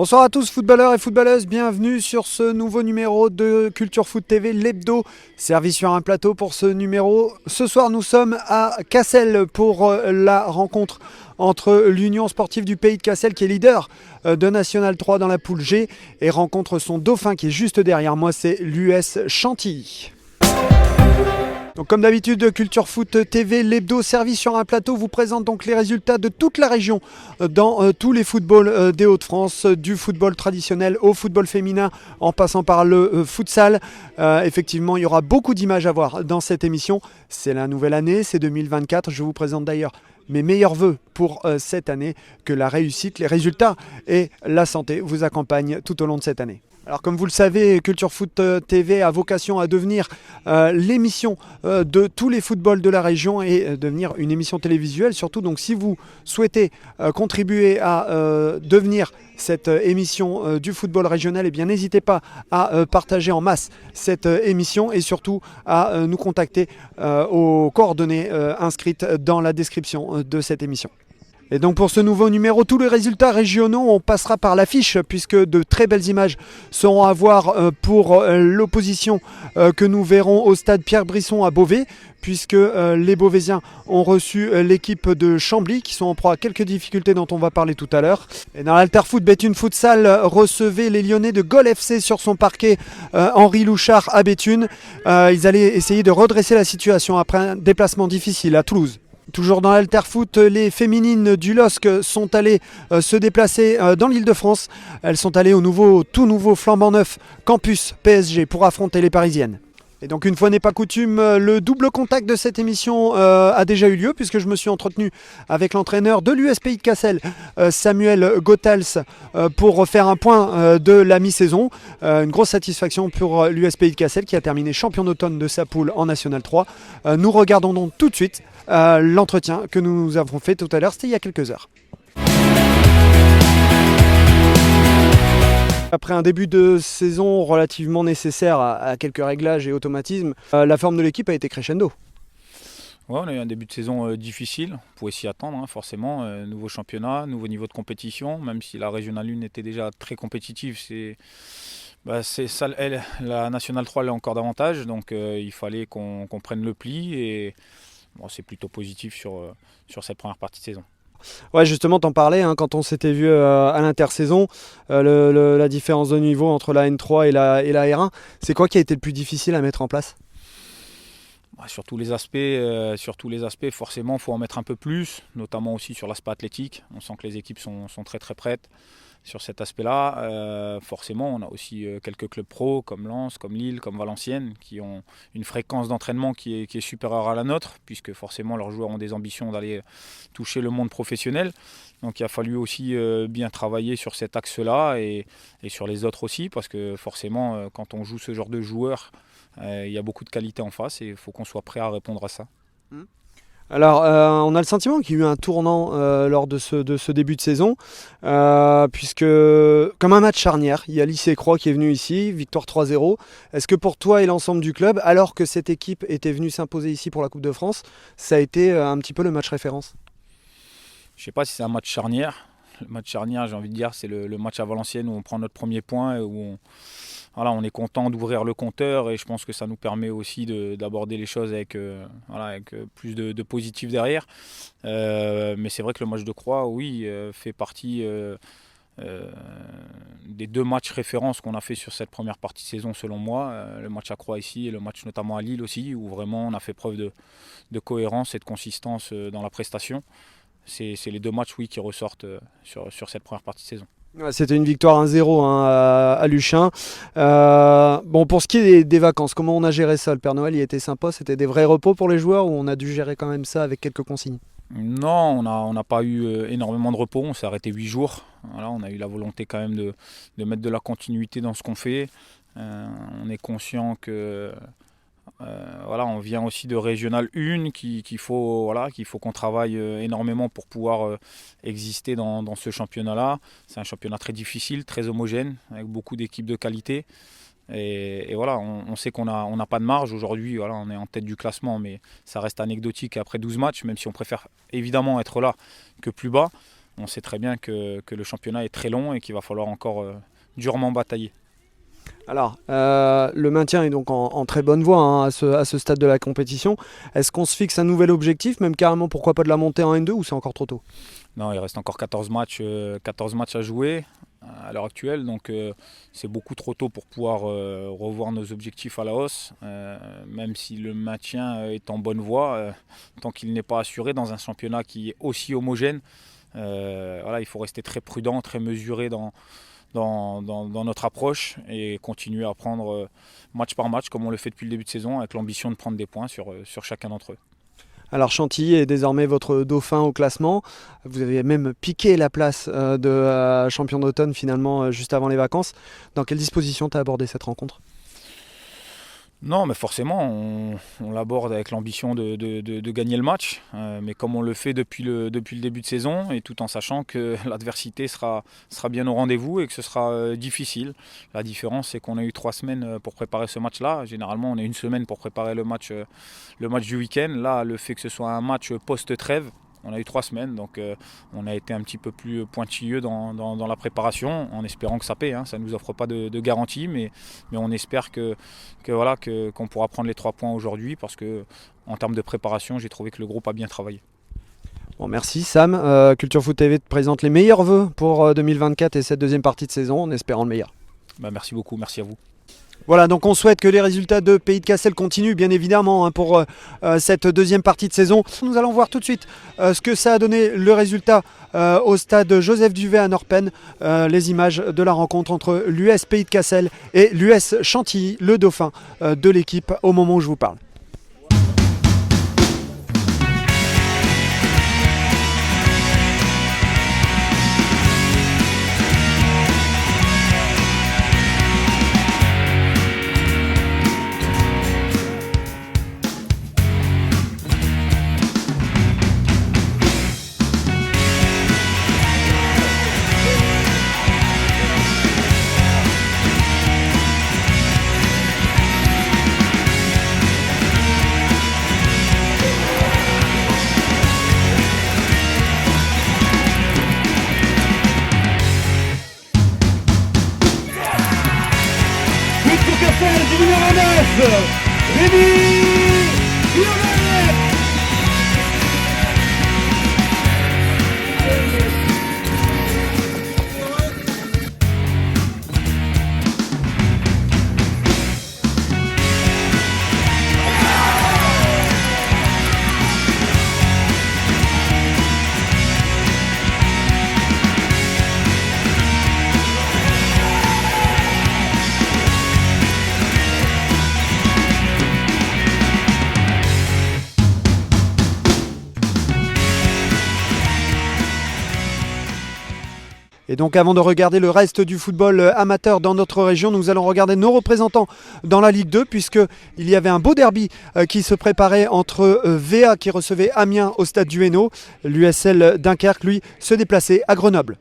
Bonsoir à tous footballeurs et footballeuses, bienvenue sur ce nouveau numéro de Culture Foot TV, l'hebdo, servi sur un plateau pour ce numéro. Ce soir nous sommes à Cassel pour la rencontre entre l'Union Sportive du Pays de Cassel qui est leader de National 3 dans la poule G et rencontre son dauphin qui est juste derrière moi, c'est l'US Chantilly. Donc comme d'habitude, Culture Foot TV, l'hebdo servi sur un plateau vous présente donc les résultats de toute la région dans tous les footballs des Hauts-de-France, du football traditionnel au football féminin en passant par le futsal. Effectivement, il y aura beaucoup d'images à voir dans cette émission. C'est la nouvelle année, c'est 2024. Je vous présente d'ailleurs mes meilleurs vœux pour cette année, que la réussite, les résultats et la santé vous accompagnent tout au long de cette année. Alors comme vous le savez, Culture Foot TV a vocation à devenir l'émission de tous les footballs de la région et devenir une émission télévisuelle surtout. Donc si vous souhaitez contribuer à devenir cette émission du football régional, eh bien n'hésitez pas à partager en masse cette émission et surtout à nous contacter aux coordonnées inscrites dans la description de cette émission. Et donc pour ce nouveau numéro, tous les résultats régionaux, on passera par l'affiche puisque de très belles images seront à voir pour l'opposition que nous verrons au stade Pierre-Brisson à Beauvais, puisque les Beauvaisiens ont reçu l'équipe de Chambly qui sont en proie à quelques difficultés dont on va parler tout à l'heure. Et dans l'Alterfoot, Béthune Futsal recevait les Lyonnais de Gol FC sur son parquet Henri Louchard à Béthune. Ils allaient essayer de redresser la situation après un déplacement difficile à Toulouse. Toujours dans l'Alterfoot, les féminines du LOSC sont allées se déplacer dans l'Île-de-France. Elles sont allées au tout nouveau flambant neuf campus PSG pour affronter les Parisiennes. Et donc une fois n'est pas coutume, le double contact de cette émission a déjà eu lieu puisque je me suis entretenu avec l'entraîneur de l'US Pays de Cassel, Samuel Gotals, pour faire un point de la mi-saison. Une grosse satisfaction pour l'US Pays de Cassel qui a terminé champion d'automne de sa poule en National 3. Nous regardons donc tout de suite l'entretien que nous avons fait tout à l'heure, c'était il y a quelques heures. Après un début de saison relativement nécessaire à quelques réglages et automatismes, la forme de l'équipe a été crescendo. Ouais, on a eu un début de saison difficile, on pouvait s'y attendre forcément, nouveau championnat, nouveau niveau de compétition, même si la Régionale 1 était déjà très compétitive, la Nationale 3 l'est encore davantage, donc il fallait qu'on prenne le pli et bon, c'est plutôt positif sur cette première partie de saison. Ouais, justement, t'en parlais quand on s'était vu à l'intersaison, la différence de niveau entre la N3 et la R1. C'est quoi qui a été le plus difficile à mettre en place ? Sur tous les aspects, forcément, il faut en mettre un peu plus, notamment aussi sur l'aspect athlétique. On sent que les équipes sont très très prêtes sur cet aspect-là. Forcément, on a aussi quelques clubs pro comme Lens, comme Lille, comme Valenciennes, qui ont une fréquence d'entraînement qui est supérieure à la nôtre, puisque forcément leurs joueurs ont des ambitions d'aller toucher le monde professionnel. Donc il a fallu aussi bien travailler sur cet axe-là et sur les autres aussi, parce que forcément, quand on joue ce genre de joueurs, il y a beaucoup de qualité en face et il faut qu'on soit prêt à répondre à ça. Alors, on a le sentiment qu'il y a eu un tournant lors de ce début de saison, puisque comme un match charnière, il y a Lycée-Croix qui est venu ici, victoire 3-0. Est-ce que pour toi et l'ensemble du club, alors que cette équipe était venue s'imposer ici pour la Coupe de France, ça a été un petit peu le match référence ? Je ne sais pas si c'est un match charnière. Le match charnière, j'ai envie de dire, c'est le match à Valenciennes où on prend notre premier point et où on est content d'ouvrir le compteur et je pense que ça nous permet aussi d'aborder les choses avec plus de positif derrière. Mais c'est vrai que le match de Croix, oui, fait partie des deux matchs références qu'on a fait sur cette première partie de saison selon moi. Le match à Croix ici et le match notamment à Lille aussi, où vraiment on a fait preuve de cohérence et de consistance dans la prestation. C'est les deux matchs qui ressortent sur cette première partie de saison. C'était une victoire 1-0 à Luchin. Bon, pour ce qui est des vacances, comment on a géré ça ? Le Père Noël, il était sympa, c'était des vrais repos pour les joueurs ou on a dû gérer quand même ça avec quelques consignes ? Non, on n'a pas eu énormément de repos, on s'est arrêté 8 jours. Voilà, on a eu la volonté quand même de mettre de la continuité dans ce qu'on fait. On est conscient que on vient aussi de Régionale 1, qu'il faut qu'on travaille énormément pour pouvoir exister dans ce championnat-là. C'est un championnat très difficile, très homogène, avec beaucoup d'équipes de qualité. Et voilà, on sait qu'on n'a pas de marge. Aujourd'hui, on est en tête du classement, mais ça reste anecdotique après 12 matchs, même si on préfère évidemment être là que plus bas. on sait très bien que le championnat est très long et qu'il va falloir encore durement batailler. Alors, le maintien est donc en très bonne voie hein, à ce stade de la compétition. Est-ce qu'on se fixe un nouvel objectif, même carrément pourquoi pas de la montée en N2 ou c'est encore trop tôt? Non, il reste encore 14 matchs à jouer à l'heure actuelle, donc c'est beaucoup trop tôt pour pouvoir revoir nos objectifs à la hausse, même si le maintien est en bonne voie, tant qu'il n'est pas assuré dans un championnat qui est aussi homogène. Voilà, il faut rester très prudent, très mesuré dans notre approche et continuer à prendre match par match comme on le fait depuis le début de saison avec l'ambition de prendre des points sur chacun d'entre eux. Alors Chantilly est désormais votre dauphin au classement. Vous avez même piqué la place de champion d'automne finalement juste avant les vacances. Dans quelle disposition tu as abordé cette rencontre? Non, mais forcément, on l'aborde avec l'ambition de gagner le match, mais comme on le fait depuis le début de saison, et tout en sachant que l'adversité sera bien au rendez-vous et que ce sera difficile. La différence, c'est qu'on a eu 3 semaines pour préparer ce match-là. Généralement, on a 1 semaine pour préparer le match du week-end. Là, le fait que ce soit un match post-trêve, on a eu 3 semaines, donc on a été un petit peu plus pointilleux dans la préparation, en espérant que ça paie. Ça ne nous offre pas de garantie, mais on espère qu'on pourra prendre les 3 points aujourd'hui, parce qu'en termes de préparation, j'ai trouvé que le groupe a bien travaillé. Bon, merci Sam. Culture Foot TV te présente les meilleurs vœux pour 2024 et cette deuxième partie de saison, en espérant le meilleur. Merci beaucoup, merci à vous. Voilà, donc on souhaite que les résultats de Pays de Cassel continuent bien évidemment pour cette deuxième partie de saison. Nous allons voir tout de suite ce que ça a donné le résultat au stade Joseph Duvet à Norpen. Les images de la rencontre entre l'US Pays de Cassel et l'US Chantilly, le dauphin de l'équipe au moment où je vous parle. Du numéro 9, Rémi Violet. Et donc avant de regarder le reste du football amateur dans notre région, nous allons regarder nos représentants dans la Ligue 2, puisqu'il y avait un beau derby qui se préparait entre VA qui recevait Amiens au stade du Hainaut. L'USL Dunkerque, lui, se déplaçait à Grenoble.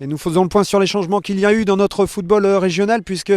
Et nous faisons le point sur les changements qu'il y a eu dans notre football régional, puisque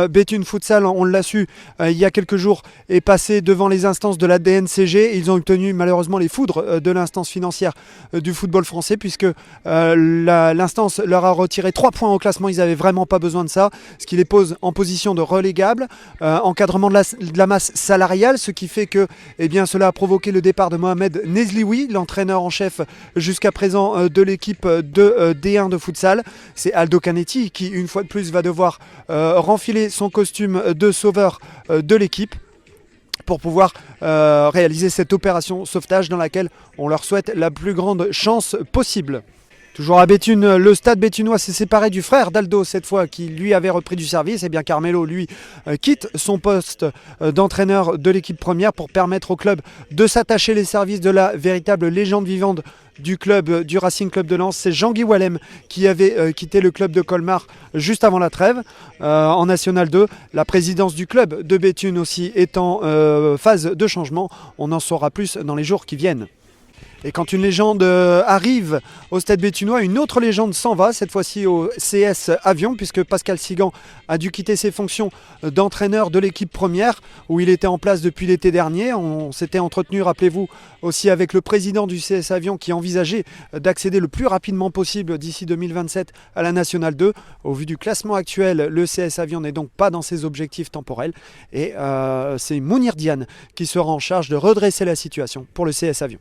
Béthune Futsal, on l'a su il y a quelques jours, est passé devant les instances de la DNCG. Ils ont obtenu malheureusement les foudres de l'instance financière du football français, puisque l'instance leur a retiré 3 points au classement. Ils n'avaient vraiment pas besoin de ça, ce qui les pose en position de relégable. Encadrement de la masse salariale, ce qui fait que cela a provoqué le départ de Mohamed Nezlioui, l'entraîneur en chef jusqu'à présent de l'équipe de D1 de futsal. C'est Aldo Canetti qui, une fois de plus, va devoir renfiler son costume de sauveur de l'équipe pour pouvoir réaliser cette opération sauvetage dans laquelle on leur souhaite la plus grande chance possible. Toujours à Béthune, le stade béthunois s'est séparé du frère d'Aldo cette fois qui lui avait repris du service. Et bien Carmelo lui quitte son poste d'entraîneur de l'équipe première pour permettre au club de s'attacher les services de la véritable légende vivante du club, du Racing Club de Lens. C'est Jean-Guy Wallem qui avait quitté le club de Colmar juste avant la trêve en National 2. La présidence du club de Béthune aussi est en phase de changement. On en saura plus dans les jours qui viennent. Et quand une légende arrive au Stade Béthunois, une autre légende s'en va, cette fois-ci au CS Avion, puisque Pascal Sigan a dû quitter ses fonctions d'entraîneur de l'équipe première, où il était en place depuis l'été dernier. On s'était entretenu, rappelez-vous, aussi avec le président du CS Avion qui envisageait d'accéder le plus rapidement possible d'ici 2027 à la Nationale 2. Au vu du classement actuel, le CS Avion n'est donc pas dans ses objectifs temporels. Et c'est Mounir Diane qui sera en charge de redresser la situation pour le CS Avion.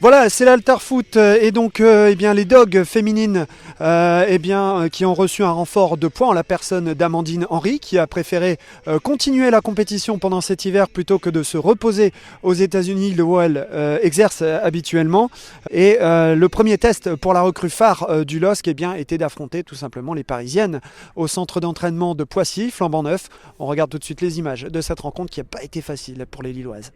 Voilà, c'est l'Altarfoot et donc les dogs féminines qui ont reçu un renfort de poids en la personne d'Amandine Henry qui a préféré continuer la compétition pendant cet hiver plutôt que de se reposer aux États-Unis, là où elle exerce habituellement. Et le premier test pour la recrue phare du LOSC était d'affronter tout simplement les Parisiennes au centre d'entraînement de Poissy, flambant neuf. On regarde tout de suite les images de cette rencontre qui n'a pas été facile pour les Lilloises.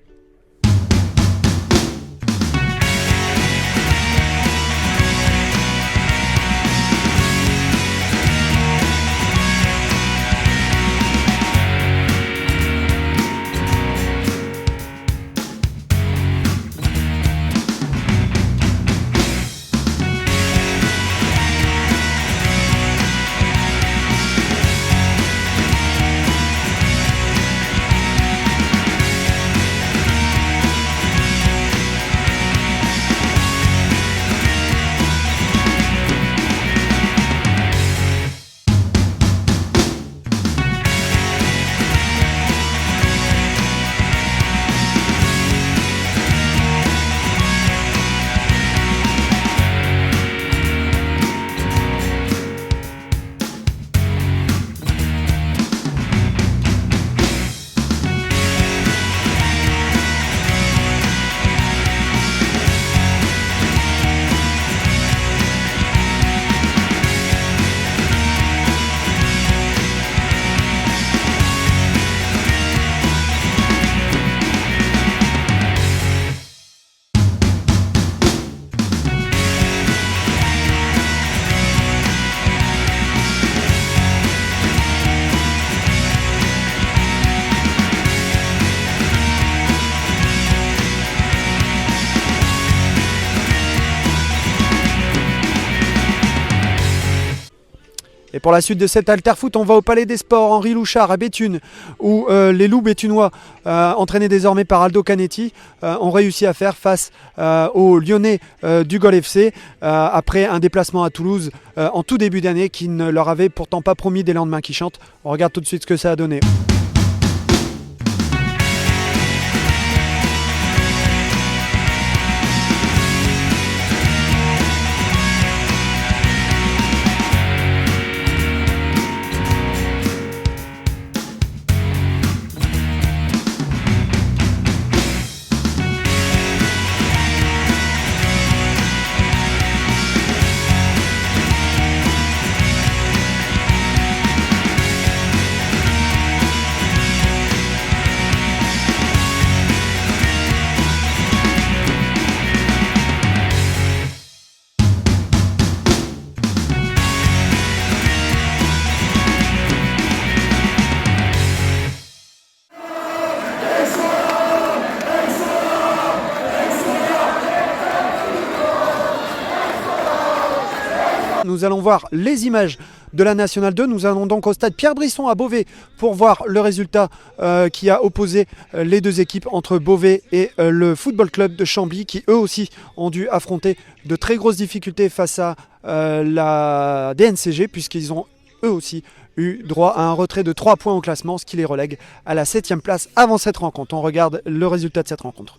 Et pour la suite de cet Alterfoot, on va au Palais des Sports Henri Louchard à Béthune, où les loups béthunois, entraînés désormais par Aldo Canetti, ont réussi à faire face aux Lyonnais du Gol FC, après un déplacement à Toulouse en tout début d'année qui ne leur avait pourtant pas promis des lendemains qui chantent. On regarde tout de suite ce que ça a donné. Nous allons voir les images de la Nationale 2. Nous allons donc au stade Pierre Brisson à Beauvais pour voir le résultat qui a opposé les deux équipes entre Beauvais et le Football Club de Chambly qui eux aussi ont dû affronter de très grosses difficultés face à la DNCG puisqu'ils ont eux aussi eu droit à un retrait de 3 points au classement, ce qui les relègue à la 7e place avant cette rencontre. On regarde le résultat de cette rencontre.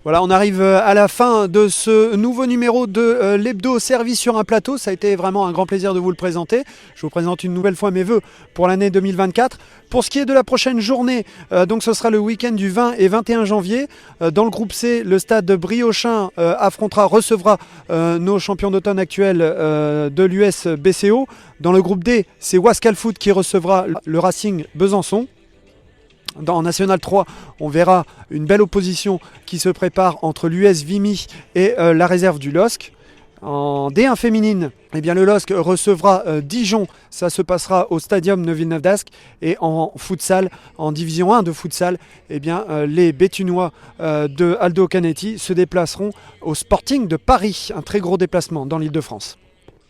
Voilà, on arrive à la fin de ce nouveau numéro de l'hebdo Service sur un plateau. Ça a été vraiment un grand plaisir de vous le présenter. Je vous présente une nouvelle fois mes vœux pour l'année 2024. Pour ce qui est de la prochaine journée, donc ce sera le week-end du 20 et 21 janvier. Dans le groupe C, le stade Briochin recevra nos champions d'automne actuels de l'US BCO. Dans le groupe D, c'est Wascal Foot qui recevra le Racing Besançon. En National 3, on verra une belle opposition qui se prépare entre l'US Vimy et la réserve du LOSC. En D1 féminine, eh bien, le LOSC recevra Dijon, ça se passera au Stadium Neuville-Neuf-d'Ascq. Et en futsal, en division 1 de futsal, eh bien, les Béthunois de Aldo Canetti se déplaceront au Sporting de Paris, un très gros déplacement dans l'Île-de-France.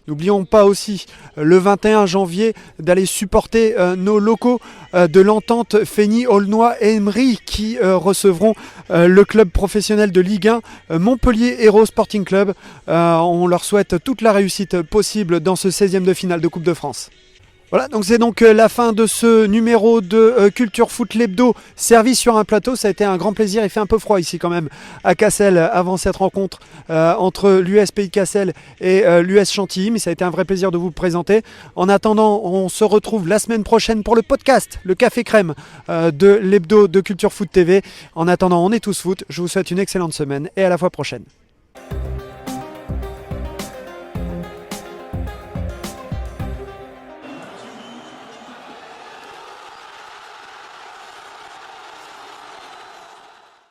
N'oublions pas aussi le 21 janvier d'aller supporter nos locaux de l'entente Feigny-Aulnois-Emery qui recevront le club professionnel de Ligue 1 Montpellier Hérault Sporting Club. On leur souhaite toute la réussite possible dans ce 16e de finale de Coupe de France. Voilà, donc c'est donc la fin de ce numéro de Culture Foot l'hebdo, service sur un plateau. Ça a été un grand plaisir. Il fait un peu froid ici quand même à Cassel avant cette rencontre entre l'US Pays de Cassel et l'US Chantilly. Mais ça a été un vrai plaisir de vous présenter. En attendant, on se retrouve la semaine prochaine pour le podcast, le Café Crème de l'hebdo de Culture Foot TV. En attendant, on est tous foot. Je vous souhaite une excellente semaine et à la fois prochaine.